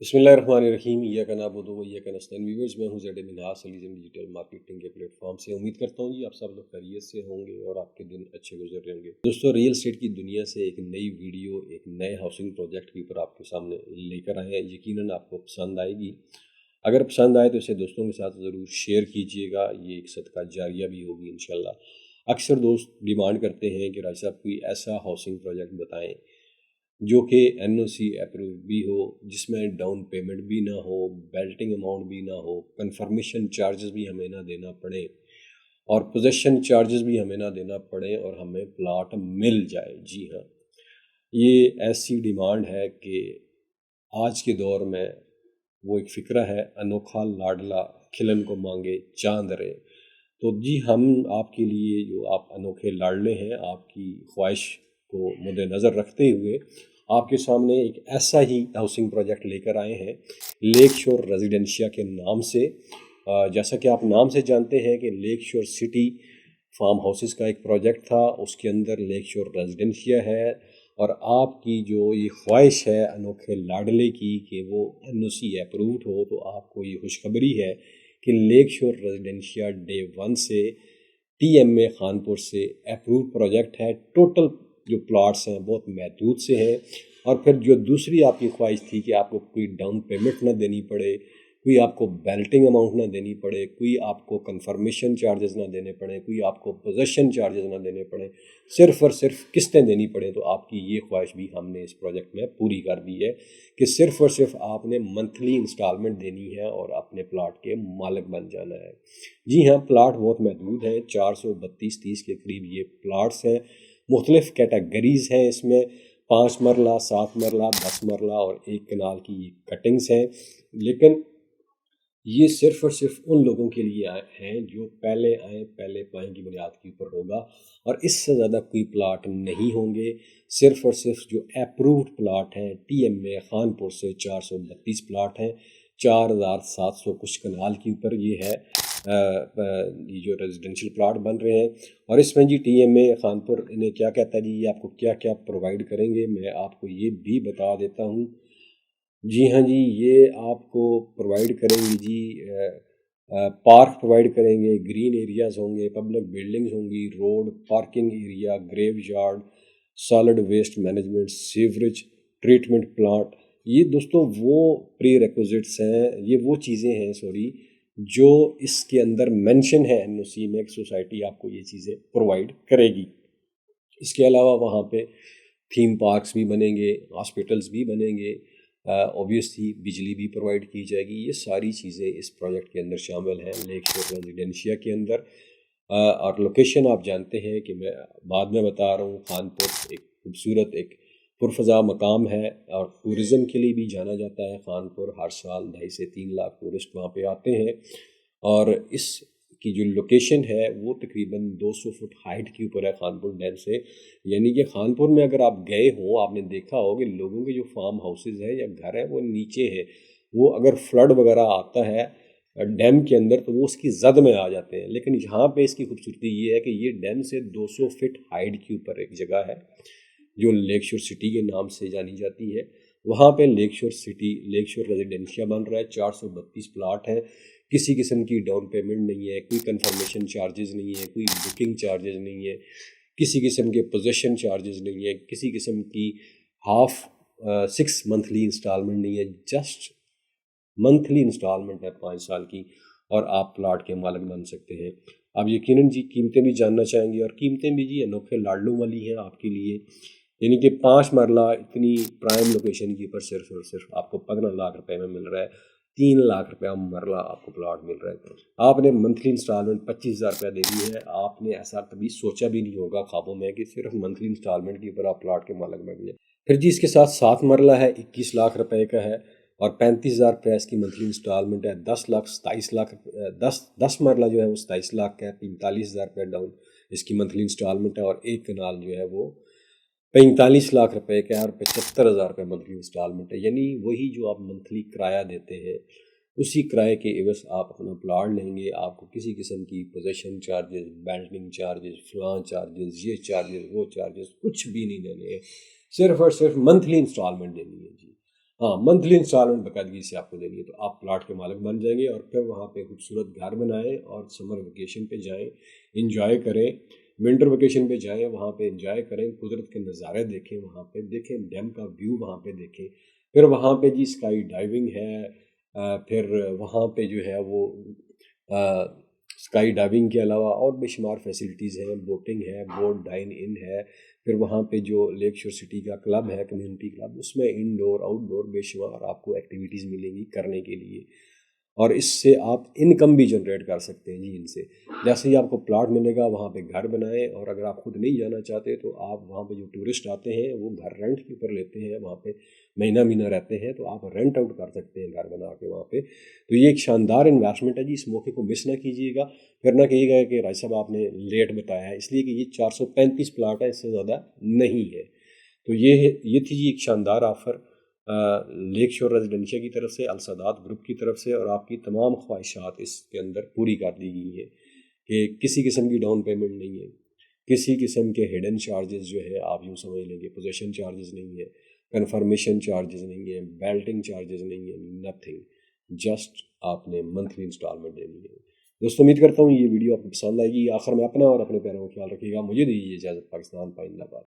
बिस्मिल्लाहिर्रहमानिर्रहीम। इय्याका नअबुदु व इय्याका नस्तईन। व्यूअर्स, मैं हूं ज़ैड मिन्हास सलीज़म डिजिटल मार्केटिंग के प्लेटफॉर्म से। उम्मीद करता हूं जी आप सब लोग खैरियत से होंगे और आपके दिन अच्छे गुजर रहे होंगे। दोस्तों, रियल एस्टेट की दुनिया से एक नई वीडियो, एक नए हाउसिंग प्रोजेक्ट के ऊपर आपके सामने लेकर आए हैं। यकीनन आपको पसंद आएगी। अगर पसंद आए तो इसे दोस्तों के साथ ज़रूर शेयर कीजिएगा। ये एक सदका जारिया भी होगी इंशाल्लाह। अक्सर दोस्त डिमांड करते हैं कि राज साहब कोई ऐसा हाउसिंग प्रोजेक्ट बताएं जो कि एनओसी अप्रूव भी हो, जिसमें डाउन पेमेंट भी ना हो, बेल्टिंग अमाउंट भी ना हो, कंफर्मेशन चार्जेस भी हमें ना देना पड़े और पोजेशन चार्जेस भी हमें ना देना पड़े और हमें प्लाट मिल जाए। जी हाँ, ये ऐसी डिमांड है कि आज के दौर में वो एक फ़िक्रा है, अनोखा लाडला खिलन को मांगे चांद रे। तो जी, हम आपके लिए जो आप अनोखे लाडले हैं, आपकी ख्वाहिश को मद्देनज़र रखते हुए आपके सामने एक ऐसा ही हाउसिंग प्रोजेक्ट लेकर आए हैं, लेक शोर रेजिडेंशिया के नाम से। जैसा कि आप नाम से जानते हैं कि लेक शोर सिटी फार्म हाउसेस का एक प्रोजेक्ट था, उसके अंदर लेक शोर रेजिडेंशिया है। और आपकी जो ये ख्वाहिश है अनोखे लाडले की कि वो एनओसी अप्रूव्ड हो, तो आपको ये खुशखबरी है कि लेक शोर रेजिडेंशिया डे 1 से टीएमए खानपुर से अप्रूव्ड प्रोजेक्ट है। टोटल जो प्लॉट्स हैं बहुत महदूद से हैं। और फिर जो दूसरी आपकी ख्वाहिश थी कि आपको कोई डाउन पेमेंट ना देनी पड़े, कोई आपको बेल्टिंग अमाउंट ना देनी पड़े, कोई आपको कंफर्मेशन चार्जेस ना देने पड़े, कोई आपको पोजेशन चार्जेस ना देने पड़े, सिर्फ और सिर्फ किस्तें देनी पड़े, तो आपकी ये ख्वाहिश भी हमने इस प्रोजेक्ट में पूरी कर दी है कि सिर्फ और सिर्फ आपने मंथली इंस्टॉलमेंट देनी है और अपने प्लाट के मालिक बन जाना है। जी हाँ, प्लाट बहुत महदूद हैं, 432-30 के करीब ये प्लाट्स हैं। मुख्तलिफ़ कैटेगरीज़ हैं इसमें, 5 मरला, 7 मरला, 10 मरला और 1 कनाल की ये कटिंग्स हैं। लेकिन ये सिर्फ और सिर्फ उन लोगों के लिए हैं जो पहले आए पहले पाएँ की बुनियाद के ऊपर होगा, और इससे ज़्यादा कोई प्लाट नहीं होंगे। सिर्फ और सिर्फ जो अप्रूव्ड प्लाट हैं टीएमए खानपुर से 432 प्लाट हैं, 4700 कुछ कनाल के ऊपर ये है। ये जो रेजिडेंशियल प्लाट बन रहे हैं, और इसमें जी टीएमए खानपुर इन्हें क्या कहता है जी, ये आपको क्या क्या प्रोवाइड करेंगे, मैं आपको ये भी बता देता हूँ। जी हाँ जी, ये आपको प्रोवाइड करेंगे जी, पार्क प्रोवाइड करेंगे, ग्रीन एरियाज़ होंगे, पब्लिक बिल्डिंग्स होंगी, road, parking area, graveyard, solid waste management, sewerage treatment plant. ये दोस्तों वो प्री रिक्विजिट्स हैं, ये वो चीज़ें हैं सॉरी, जो इसके अंदर मेंशन है एनओसी में। एक सोसाइटी आपको ये चीज़ें प्रोवाइड करेगी। इसके अलावा वहाँ पे थीम पार्क्स भी बनेंगे, हॉस्पिटल्स भी बनेंगे, ऑब्वियसली बिजली भी प्रोवाइड की जाएगी। ये सारी चीज़ें इस प्रोजेक्ट के अंदर शामिल हैं लेक शोर रेजिडेंशिया के अंदर। और लोकेशन आप जानते हैं कि मैं बाद में बता रहा हूँ। खानपुर एक खूबसूरत, एक पुरफ़ज़ा मकाम है और टूरिज़म के लिए भी जाना जाता है खानपुर। हर साल 2.5 से 3 लाख टूरिस्ट वहाँ पे आते हैं। और इस की जो लोकेशन है वो तकरीबन 200 फुट हाइट के ऊपर है खानपुर डैम से। यानी कि खानपुर में अगर आप गए हो, आपने देखा हो कि लोगों के जो फार्म हाउसेज हैं या घर है वो नीचे है। वो अगर फ्लड वगैरह आता है डैम के अंदर तो वो उसकी जद में आ जाते हैं। लेकिन यहाँ पे इसकी खूबसूरती ये है कि ये डैम से 200 फीट हाइट के ऊपर एक जगह है जो लेक शोर सिटी के नाम से जानी जाती है। वहाँ पे लेक शोर सिटी, लेक शोर रेजिडेंशिया बन रहा है। 432 प्लाट है। किसी किस्म की डाउन पेमेंट नहीं है, कोई कंफर्मेशन चार्जेस नहीं है, कोई बुकिंग चार्जेस नहीं है, किसी किस्म के पोजेशन चार्जेस नहीं है, किसी किस्म की हाफ 6 मंथली इंस्टॉलमेंट नहीं है। जस्ट मंथली इंस्टॉलमेंट है 5 साल की, और आप प्लाट के मालिक बन सकते हैं। आप यकीनन जी कीमतें भी जानना चाहेंगे, और कीमतें भी जी अनोखे लाडलों वाली हैं आपके लिए। यानी कि 5 मरला इतनी प्राइम लोकेशन के ऊपर सिर्फ और सिर्फ आपको 15 लाख रुपए में मिल रहा है। 3 लाख रुपया मरला आपको प्लाट मिल रहा है। आपने मंथली इंस्टॉलमेंट 25,000 रुपया देनी है। आपने ऐसा कभी सोचा भी नहीं होगा ख्वाबों में कि सिर्फ मंथली इंस्टॉलमेंट के ऊपर आप प्लाट के मालिक बन जाए। फिर जी इसके साथ 7 मरला है, 21 लाख रुपए का है, और 35,000 रुपया इसकी मंथली इंस्टॉलमेंट है। 10 मरला जो है वो 27 लाख का है, 45,000 रुपया डाउन इसकी मंथली इंस्टॉलमेंट है, और 1 कनाल जो है वो 45 लाख रुपए का है और 75,000 रुपये मंथली इंस्टॉलमेंट है। यानी वही जो आप मंथली किराया देते हैं, उसी किराए के एवज आप अपना प्लाट लेंगे। आपको किसी किस्म की पोजेशन चार्जेस, बेल्टिंग चार्जेस, फ्लां चार्जेस, ये चार्जेस, वो चार्जेस कुछ भी नहीं देने हैं। सिर्फ और सिर्फ मंथली इंस्टॉलमेंट देनी है जी। हाँ, मंथली इंस्टॉलमेंट बाकायदगी से आपको देनी है, तो आप प्लाट के मालिक बन जाएंगे और फिर वहाँ पे खूबसूरत घर बनाएं और समर वेकेशन पे जाएं, इंजॉय करें। विंटर वेकेशन पे जाएं, वहाँ पे इंजॉय करें, कुदरत के नज़ारे देखें, वहाँ पे देखें डैम का व्यू, वहाँ पे देखें। फिर वहाँ पे जी स्काई डाइविंग है, फिर वहाँ पे जो है वो स्काई डाइविंग के अलावा और बेशुमार फैसिलिटीज़ हैं, बोटिंग है, बोट डाइन इन है। फिर वहाँ पे जो लेक शोर सिटी का क्लब है, कम्युनिटी क्लब, उसमें इंडोर आउटडोर बेशुमार आपको एक्टिविटीज़ मिलेंगी करने के लिए, और इससे आप इनकम भी जनरेट कर सकते हैं जी इनसे। जैसे ही आपको प्लाट मिलेगा वहाँ पे घर बनाएं, और अगर आप खुद नहीं जाना चाहते तो आप वहाँ पे जो टूरिस्ट आते हैं वो घर रेंट के ऊपर लेते हैं, वहाँ पे महीना महीना रहते हैं, तो आप रेंट आउट कर सकते हैं घर बना के वहाँ पे। तो ये एक शानदार इन्वेस्टमेंट है जी, इस मौके को मिस ना कीजिएगा। फिर ना कहिएगा कि राय साहब आपने लेट बताया है, इसलिए कि ये 435 प्लाट है, इससे ज़्यादा नहीं है। तो ये थी जी एक शानदार ऑफ़र लेक शोर रेजिडेंशिया की तरफ से, अल सदात ग्रुप की तरफ से, और आपकी तमाम ख्वाहिशात इसके अंदर पूरी कर दी गई हैं कि किसी किस्म की डाउन पेमेंट नहीं है, किसी किस्म के हिडन चार्जेस जो है आप यूँ समझ लेंगे, पोजेशन चार्जेस नहीं है, कन्फर्मेशन चार्जेस नहीं है, बेल्टिंग चार्जेस नहीं है, नथिंग, जस्ट आपने मंथली इंस्टॉलमेंट देनी है। दोस्तों उम्मीद करता हूँ ये वीडियो आपको पसंद आएगी। आखिर में अपना और अपने पैरों का ख्याल रखिएगा। मुझे दीजिए इजाज़त। पाकिस्तान पाइंदाबाद।